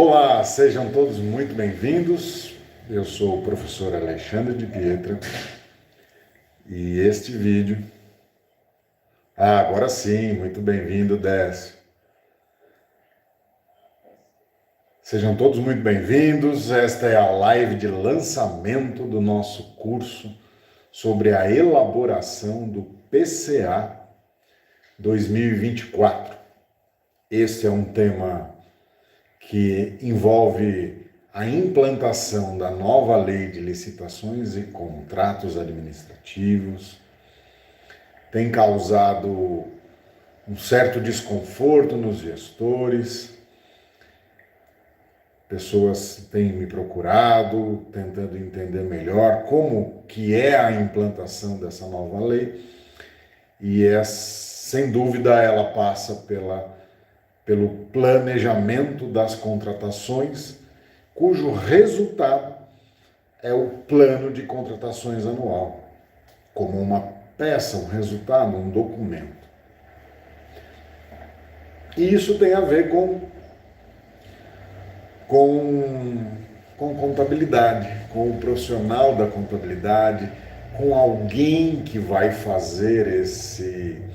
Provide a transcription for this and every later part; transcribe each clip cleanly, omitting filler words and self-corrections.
Olá, sejam todos muito bem-vindos. Eu sou o professor Alexandre de Pietra e este vídeo... agora sim, muito bem-vindo, Décio. Sejam todos muito bem-vindos. Esta é a live de lançamento do nosso curso sobre a elaboração do PCA 2024. Este é um tema que envolve a implantação da nova lei de licitações e contratos administrativos. Tem causado um certo desconforto nos gestores. Pessoas têm me procurado, tentando entender melhor como que é a implantação dessa nova lei. E sem dúvida, ela passa pelo planejamento das contratações, cujo resultado é o plano de contratações anual, como uma peça, um resultado, um documento. E isso tem a ver com contabilidade, com o profissional da contabilidade, com alguém que vai fazer esse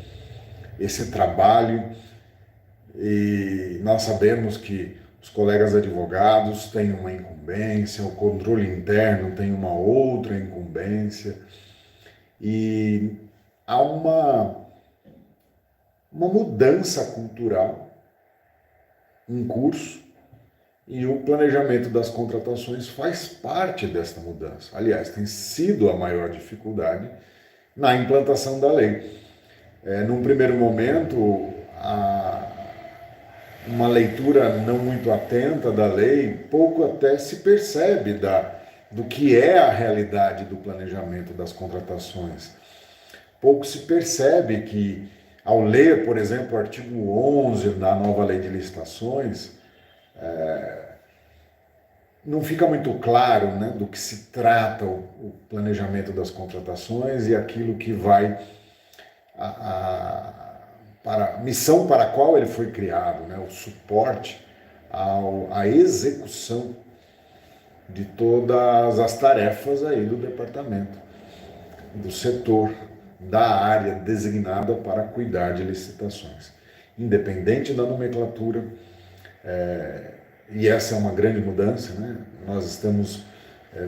trabalho. E nós sabemos que os colegas advogados têm uma incumbência, o controle interno tem uma outra incumbência, e há uma mudança cultural em curso, e o planejamento das contratações faz parte desta mudança. Aliás, tem sido a maior dificuldade na implantação da lei. Num primeiro momento, uma leitura não muito atenta da lei, pouco até se percebe do que é a realidade do planejamento das contratações. Pouco se percebe que, ao ler, por exemplo, o artigo 11 da nova lei de licitações, não fica muito claro, né, do que se trata o planejamento das contratações e aquilo que vai para a missão para a qual ele foi criado, né, o suporte à execução de todas as tarefas aí do departamento, do setor, da área designada para cuidar de licitações. Independente da nomenclatura, e essa é uma grande mudança, né? Nós estamos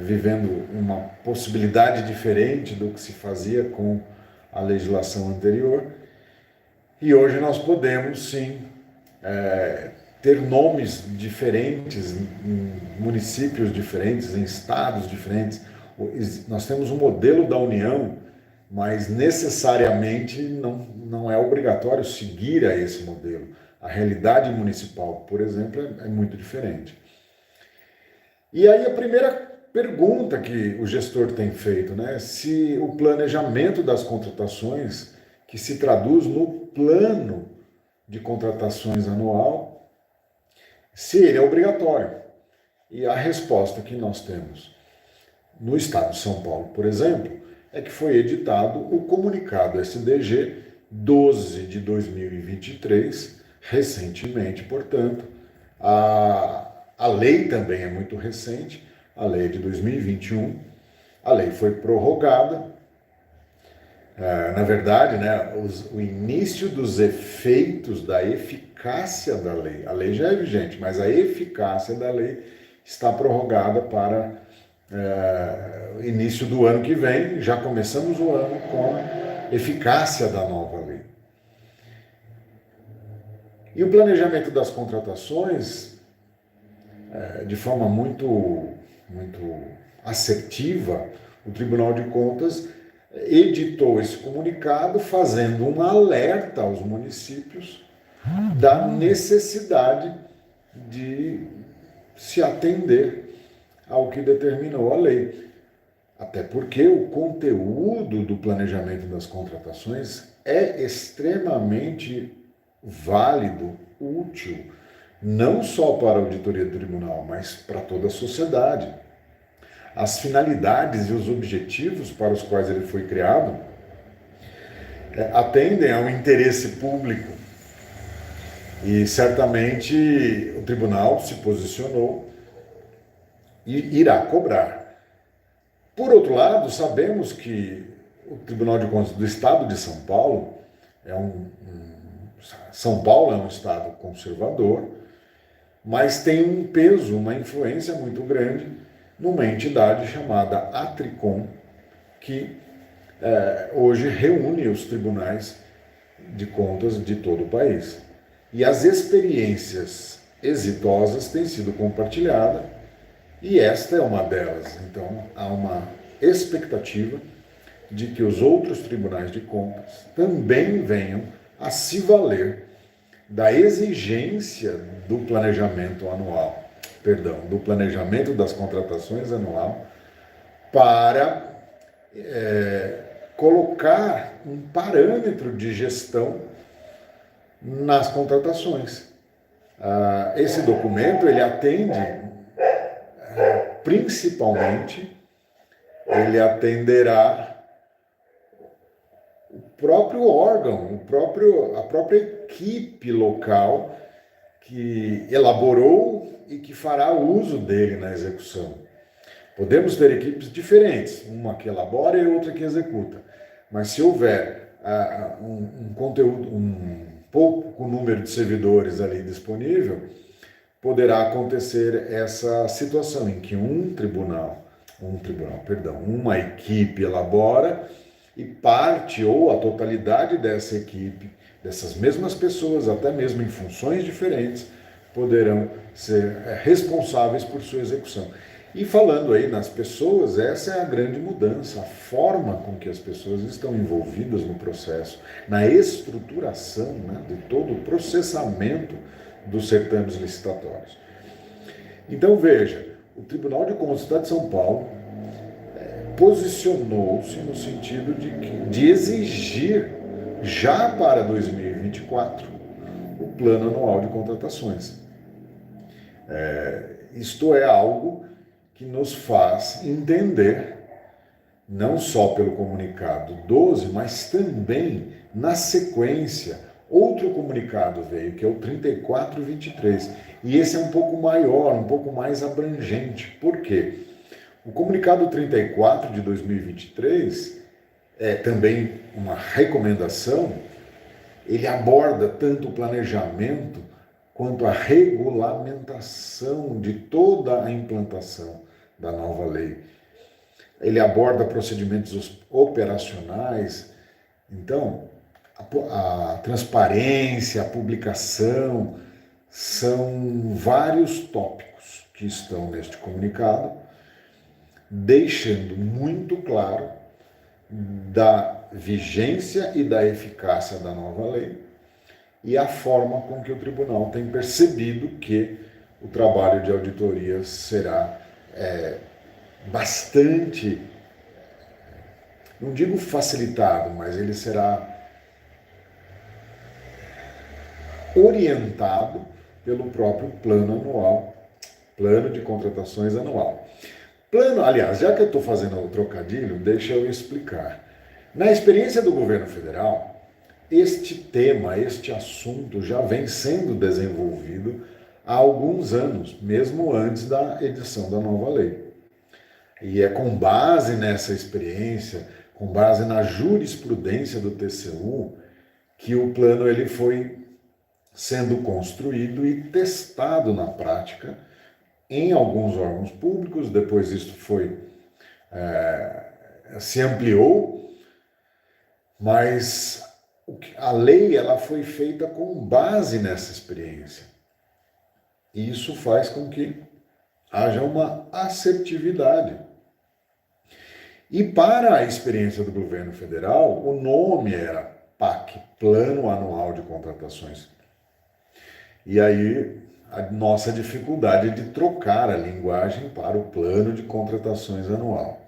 vivendo uma possibilidade diferente do que se fazia com a legislação anterior. E hoje nós podemos, sim, ter nomes diferentes, em municípios diferentes, em estados diferentes. Nós temos um modelo da União, mas necessariamente não é obrigatório seguir a esse modelo. A realidade municipal, por exemplo, é muito diferente. E aí a primeira pergunta que o gestor tem feito, né, se o planejamento das contratações, que se traduz no plano de contratações anual, se ele é obrigatório. E a resposta que nós temos no estado de São Paulo, por exemplo, é que foi editado o comunicado SDG 12 de 2023, recentemente, portanto. A lei também é muito recente, a lei é de 2021, a lei foi prorrogada. Na verdade, né, o início dos efeitos da eficácia da lei, a lei já é vigente, mas a eficácia da lei está prorrogada para o início do ano que vem. Já começamos o ano com a eficácia da nova lei. E o planejamento das contratações, de forma muito assertiva, o Tribunal de Contas editou esse comunicado fazendo um alerta aos municípios da necessidade de se atender ao que determinou a lei. Até porque o conteúdo do planejamento das contratações é extremamente válido, útil, não só para a auditoria do tribunal, mas para toda a sociedade. As finalidades e os objetivos para os quais ele foi criado atendem ao interesse público E certamente o tribunal se posicionou e irá cobrar. Por outro lado, sabemos que o Tribunal de Contas do Estado de São Paulo São Paulo é um estado conservador, mas tem um peso, uma influência muito grande numa entidade chamada Atricom, que hoje reúne os tribunais de contas de todo o país. E as experiências exitosas têm sido compartilhadas e esta é uma delas. Então, há uma expectativa de que os outros tribunais de contas também venham a se valer da exigência do planejamento anual, do planejamento das contratações anual, para colocar um parâmetro de gestão nas contratações. Esse documento, ele atende, principalmente, ele atenderá o próprio órgão, a própria equipe local que elaborou e que fará uso dele na execução. Podemos ter equipes diferentes, uma que elabora e outra que executa, mas se houver um conteúdo, um pouco número de servidores ali disponível, poderá acontecer essa situação em que uma equipe elabora e parte ou a totalidade dessa equipe, dessas mesmas pessoas, até mesmo em funções diferentes, poderão ser responsáveis por sua execução. E falando aí nas pessoas, essa é a grande mudança, a forma com que as pessoas estão envolvidas no processo, na estruturação, né, de todo o processamento dos certames licitatórios. Então veja, o Tribunal de Contas do Estado de São Paulo posicionou-se no sentido de exigir, já para 2024, o Plano Anual de Contratações. Isto é algo que nos faz entender, não só pelo comunicado 12, mas também na sequência, outro comunicado veio, que é o 3423, e esse é um pouco maior, um pouco mais abrangente. Por quê? O comunicado 34 de 2023 é também uma recomendação, ele aborda tanto o planejamento quanto a regulamentação de toda a implantação da nova lei. Ele aborda procedimentos operacionais. Então, a transparência, a publicação, são vários tópicos que estão neste comunicado, deixando muito claro da vigência e da eficácia da nova lei e a forma com que o tribunal tem percebido que o trabalho de auditoria será bastante, não digo facilitado, mas ele será orientado pelo próprio plano de contratações anual. Aliás, já que eu estou fazendo o trocadilho, deixa eu explicar. Na experiência do governo federal, este tema, este assunto já vem sendo desenvolvido há alguns anos, mesmo antes da edição da nova lei. E é com base nessa experiência, com base na jurisprudência do TCU, que o plano ele foi sendo construído e testado na prática em alguns órgãos públicos. Depois isso se ampliou, mas a lei ela foi feita com base nessa experiência. E isso faz com que haja uma assertividade. E para a experiência do governo federal, o nome era PAC, Plano Anual de Contratações. E aí a nossa dificuldade de trocar a linguagem para o Plano de Contratações Anual.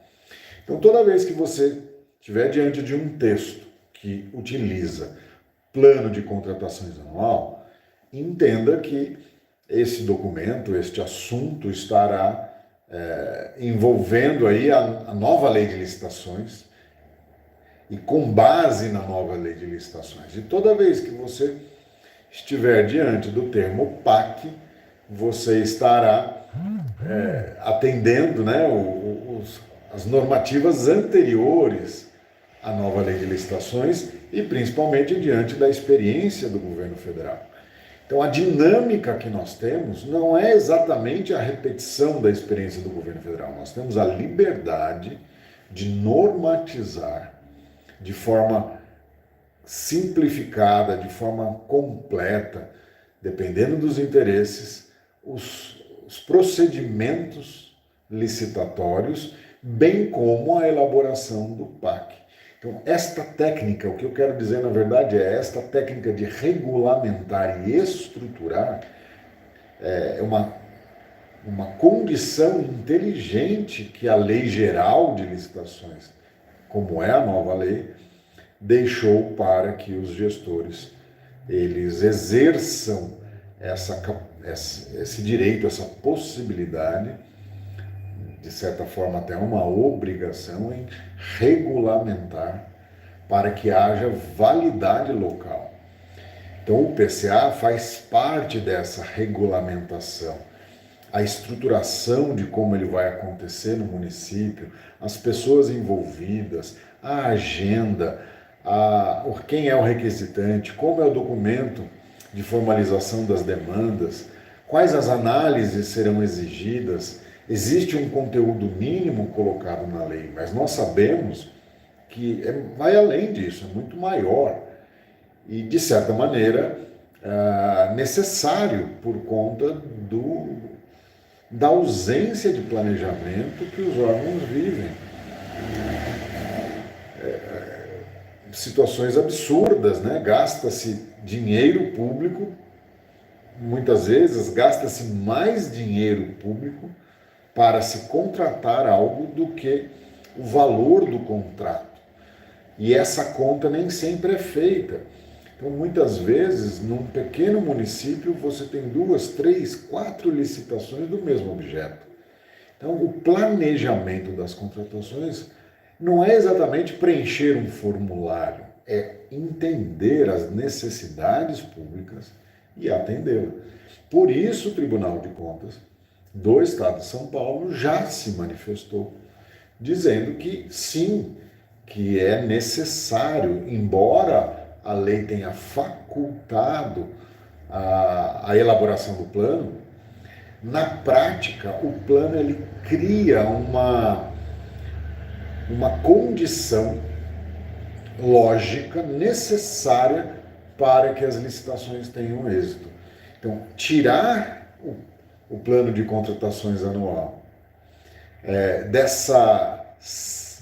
Então, toda vez que você estiver diante de um texto que utiliza Plano de Contratações Anual, entenda que esse documento, este assunto estará envolvendo aí a nova lei de licitações e com base na nova lei de licitações. E toda vez que você estiver diante do termo PAC, você estará atendendo, né, as normativas anteriores à nova lei de licitações e principalmente diante da experiência do governo federal. Então, a dinâmica que nós temos não é exatamente a repetição da experiência do governo federal. Nós temos a liberdade de normatizar de forma simplificada, de forma completa, dependendo dos interesses, os procedimentos licitatórios, bem como a elaboração do PAC. Então, esta técnica, o que eu quero dizer na verdade é esta técnica de regulamentar e estruturar é uma condição inteligente que a Lei Geral de Licitações, como é a nova lei, deixou para que os gestores eles exerçam esse direito, essa possibilidade, de certa forma até uma obrigação em regulamentar para que haja validade local. Então o PCA faz parte dessa regulamentação, a estruturação de como ele vai acontecer no município, as pessoas envolvidas, a agenda, quem é o requisitante, como é o documento de formalização das demandas, quais as análises serão exigidas. Existe um conteúdo mínimo colocado na lei, mas nós sabemos que vai além disso, é muito maior e, de certa maneira, necessário por conta da ausência de planejamento que os órgãos vivem. Situações absurdas, né? Gasta-se dinheiro público, muitas vezes gasta-se mais dinheiro público para se contratar algo do que o valor do contrato. E essa conta nem sempre é feita. Então, muitas vezes, num pequeno município, você tem 2, 3, 4 licitações do mesmo objeto. Então, o planejamento das contratações não é exatamente preencher um formulário, é entender as necessidades públicas e atendê-las. Por isso, o Tribunal de Contas do Estado de São Paulo já se manifestou, dizendo que sim, que é necessário, embora a lei tenha facultado a elaboração do plano, na prática o plano ele cria uma condição lógica necessária para que as licitações tenham êxito. Então, tirar o plano de contratações anual dessa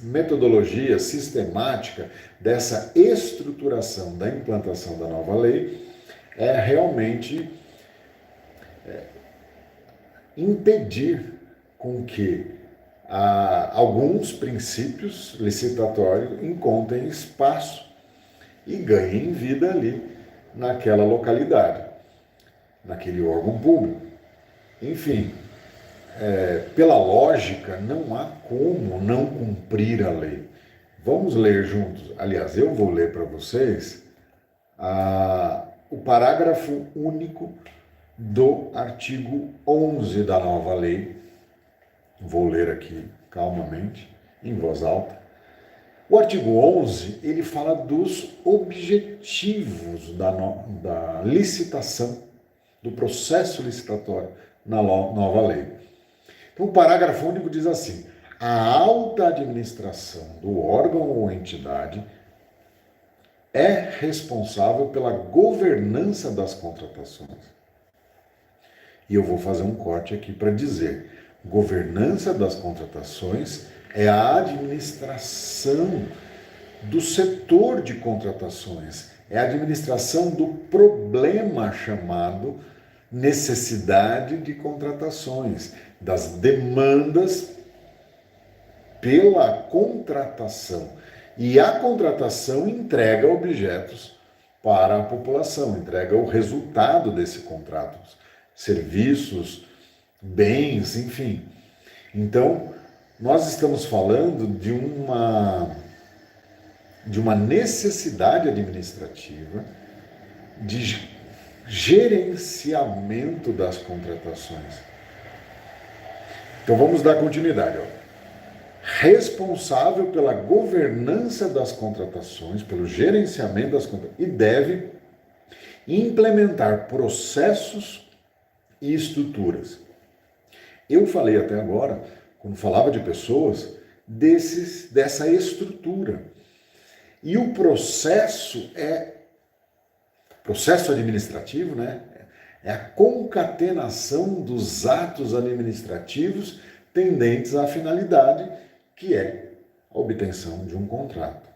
metodologia sistemática, dessa estruturação da implantação da nova lei, é realmente impedir com que alguns princípios licitatórios encontrem espaço e ganhem vida ali naquela localidade, naquele órgão público. Enfim, pela lógica, não há como não cumprir a lei. Vamos ler juntos, aliás, eu vou ler para vocês o parágrafo único do artigo 11 da nova lei. Vou ler aqui calmamente, em voz alta. O artigo 11, ele fala dos objetivos da licitação, do processo licitatório na nova lei. Então, o parágrafo único diz assim: a alta administração do órgão ou entidade é responsável pela governança das contratações. E eu vou fazer um corte aqui para dizer: governança das contratações é a administração do setor de contratações, é a administração do problema chamado necessidade de contratações, das demandas pela contratação. E a contratação entrega objetos para a população, entrega o resultado desse contrato, serviços, bens, enfim. Então, nós estamos falando de uma necessidade administrativa de gerenciamento das contratações. Então vamos dar continuidade. Responsável pela governança das contratações, pelo gerenciamento das contratações, e deve implementar processos e estruturas. Eu falei até agora, quando falava de pessoas, dessa estrutura. E o processo processo administrativo, né? É a concatenação dos atos administrativos tendentes à finalidade, que é a obtenção de um contrato.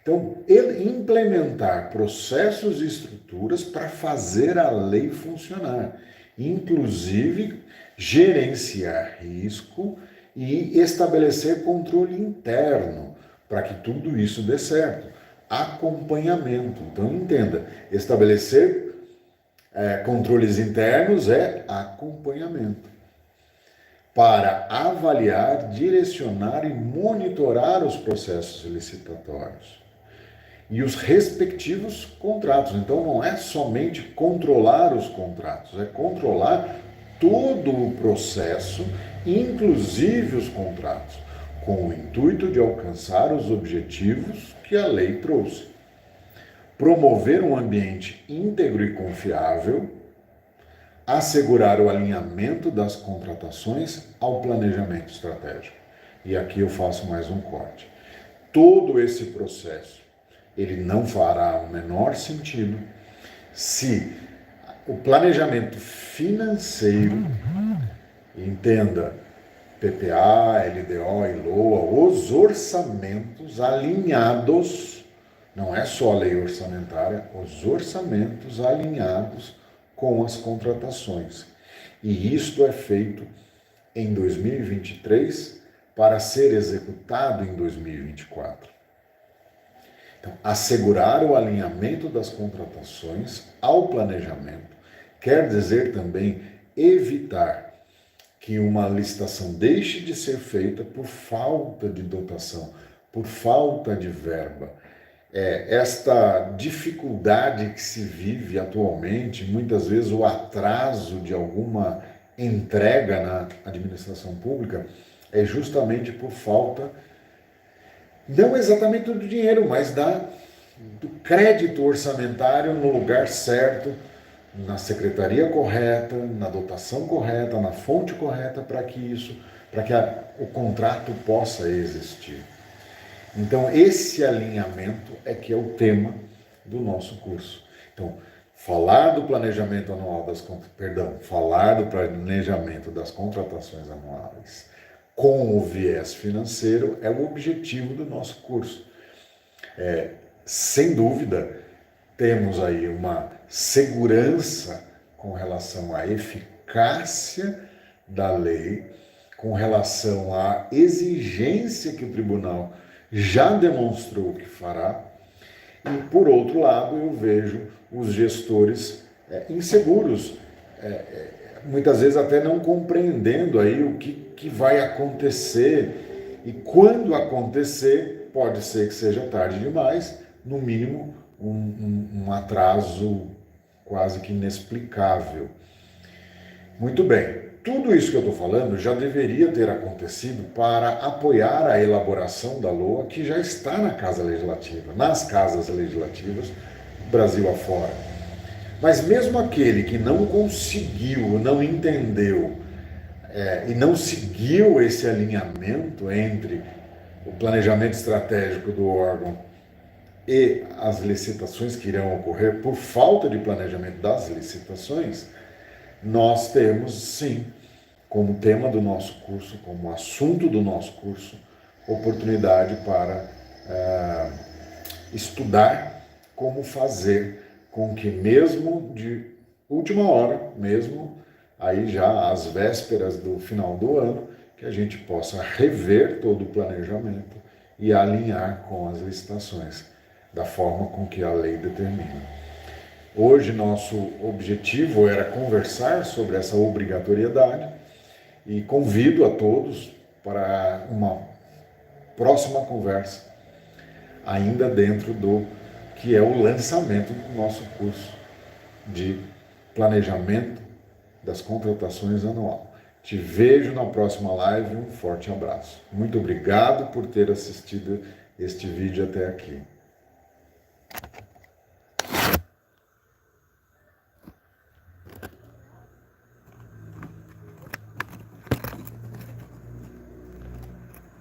Então, ele implementar processos e estruturas para fazer a lei funcionar, inclusive gerenciar risco e estabelecer controle interno para que tudo isso dê certo. Acompanhamento. Então, entenda, estabelecer controles internos é acompanhamento. Para avaliar, direcionar e monitorar os processos licitatórios e os respectivos contratos. Então, não é somente controlar os contratos, é controlar todo o processo, inclusive os contratos, com o intuito de alcançar os objetivos que a lei trouxe. Promover um ambiente íntegro e confiável, assegurar o alinhamento das contratações ao planejamento estratégico. E aqui eu faço mais um corte. Todo esse processo, ele não fará o menor sentido se o planejamento financeiro, entenda, PPA, LDO e LOA, os orçamentos alinhados, não é só a lei orçamentária, os orçamentos alinhados com as contratações. E isto é feito em 2023 para ser executado em 2024. Então, assegurar o alinhamento das contratações ao planejamento quer dizer também evitar que uma licitação deixe de ser feita por falta de dotação, por falta de verba. Esta dificuldade que se vive atualmente, muitas vezes o atraso de alguma entrega na administração pública, é justamente por falta, não exatamente do dinheiro, mas do crédito orçamentário no lugar certo, na secretaria correta, na dotação correta, na fonte correta, para que o contrato possa existir. Então, esse alinhamento é que é o tema do nosso curso. Então, falar do planejamento das contratações anuais com o viés financeiro é o objetivo do nosso curso. Sem dúvida, temos aí uma segurança com relação à eficácia da lei, com relação à exigência que o tribunal já demonstrou que fará, e por outro lado eu vejo os gestores inseguros, muitas vezes até não compreendendo aí o que vai acontecer, e quando acontecer, pode ser que seja tarde demais, no mínimo um atraso quase que inexplicável. Muito bem. Tudo isso que eu estou falando já deveria ter acontecido para apoiar a elaboração da LOA, que já está na Casa Legislativa, nas casas legislativas, Brasil afora. Mas mesmo aquele que não conseguiu, não entendeu e não seguiu esse alinhamento entre o planejamento estratégico do órgão e as licitações que irão ocorrer por falta de planejamento das licitações, nós temos, sim, como tema do nosso curso, como assunto do nosso curso, oportunidade para estudar como fazer com que mesmo de última hora, mesmo aí já às vésperas do final do ano, que a gente possa rever todo o planejamento e alinhar com as licitações, da forma com que a lei determina. Hoje, nosso objetivo era conversar sobre essa obrigatoriedade e convido a todos para uma próxima conversa, ainda dentro do que é o lançamento do nosso curso. de planejamento das contratações anual. Te vejo na próxima live, um forte abraço. Muito obrigado por ter assistido este vídeo até aqui.